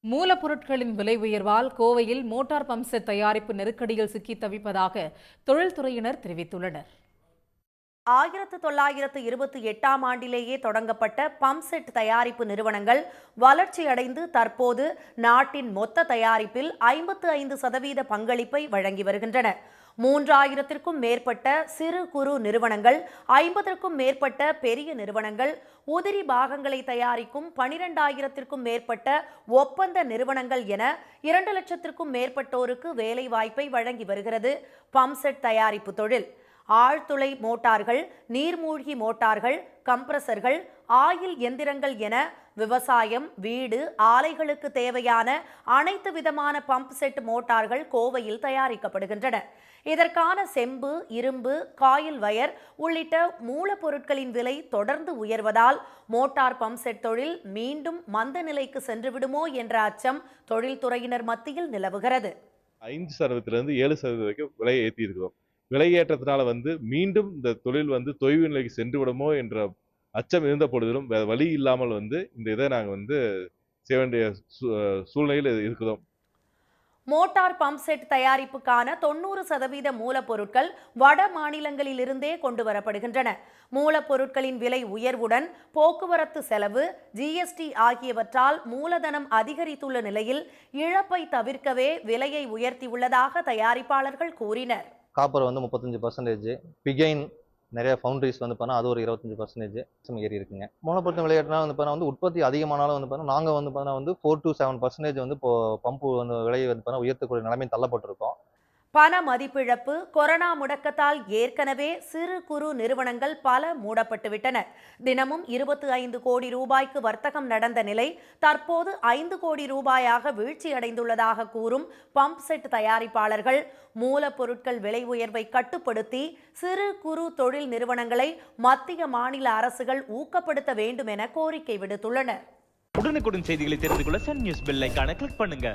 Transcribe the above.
மூலப்பொருட்களின் விலை உயர்வால் கோவையில் மோட்டார் பம்ப் செட் தயாரிப்பு நெருக்கடியில் சிக்கி தவிப்பதாக தொழில்துறையினர் தெரிவித்துள்ளனர். 1928ஆம் ஆண்டிலேயே தொடங்கப்பட்ட பம்ப் செட் தயாரிப்பு நிறுவனங்கள் வளர்ச்சியடைந்து தற்போது நாட்டின் மொத்த தயாரிப்பில் 55% பங்களிப்பை வழங்கி வருகின்றன. 3000த்திற்கும் மேற்பட்ட சிறு குறு நிறுவனங்கள், 50ற்கும் மேற்பட்ட பெரிய நிறுவனங்கள், உதிரி பாகங்களை தயாரிக்கும் 12,000த்திற்கும் மேற்பட்ட ஒப்பந்த நிறுவனங்கள் என 2 லட்சத்திற்கும் மேற்பட்டோருக்கு வேலை வாய்ப்பை வழங்கி வருகிறது பம்ப் செட் தயாரிப்பு தொழில். ஆழ்துளை மோட்டார்கள், நீர்மூழ்கி மோட்டார்கள், கம்ப்ரசர்கள், ஆயில் எந்திரங்கள் என விவசாயம், வீடு, ஆலைகளுக்கு தேவையான அனைத்து விதமான பம்ப் செட் மோட்டார்கள் கோவையில் தயாரிக்கப்படுகின்றன. இதற்கான செம்பு, இரும்பு, காயில் வயர் உள்ளிட்ட மூலப்பொருட்களின் விலை தொடர்ந்து உயர்வதால் மோட்டார் பம்ப் செட் தொழில் மீண்டும் மந்த நிலைக்கு சென்றுவிடுமோ என்ற அச்சம் தொழில்துறையினர் மத்தியில் நிலவுகிறது. 5% 7% வரைக்கும் விலையை ஏற்றி இருக்கிறோம். விலை ஏற்றத்தினால மீண்டும் இந்த தொழில் தொய்வு நிலைக்கு சென்று விடுமோ என்ற அச்சம் இருந்த பொழுதிலும் வேற வழி இல்லாமல் இந்த இதை நாங்கள் செய்ய வேண்டிய சூழ்நிலையில் இருக்கிறோம். மோட்டார் பம்ப் செட் தயாரிப்புக்கான 90% மூலப்பொருட்கள் வட மாநிலங்களிலிருந்தே கொண்டு வரப்படுகின்றன. மூலப்பொருட்களின் விலை உயர்வுடன் போக்குவரத்து செலவு, ஜிஎஸ்டி ஆகியவற்றால் மூலதனம் அதிகரித்துள்ள நிலையில் இழப்பை தவிர்க்கவே விலையை உயர்த்தியுள்ளதாக தயாரிப்பாளர்கள் கூறினர். காப்பர் 35%, பிகைன் நிறைய ஃபவுண்டரிஸ் அது ஒரு 25% ஏறி இருக்குங்க. மூலப்பொருட்கள் விளையாட்டுனா உற்பத்தி அதிகமானாலும் நாங்கள் 4 to 7% இப்போ பம்பு விலையை உயர்த்தக்கூடிய நிலைமை தள்ளப்பட்டிருக்கோம். பண மதிப்பிழப்பு, கொரோனா முடக்கத்தால் ஏற்கனவே சிறு குறு நிறுவனங்கள் பல மூடப்பட்டுவிட்டன. தினமும் 25 கோடி ரூபாய்க்கு வர்த்தகம் நடந்த நிலை தற்போது 5 கோடி ரூபாயாக வீழ்ச்சியடைந்துள்ளதாக கூறும் பம்ப் செட் தயாரிப்பாளர்கள் மூலப்பொருட்கள் விலை உயர்வை கட்டுப்படுத்தி சிறு குறு தொழில் நிறுவனங்களை மத்திய, மாநில அரசுகள் ஊக்கப்படுத்த வேண்டும் என கோரிக்கை விடுத்துள்ளனர். உடனுக்குடன் செய்திகளை தெரிந்து கொள்ள சன் நியூஸ் பெல் ஐகானை கிளிக் பண்ணுங்க.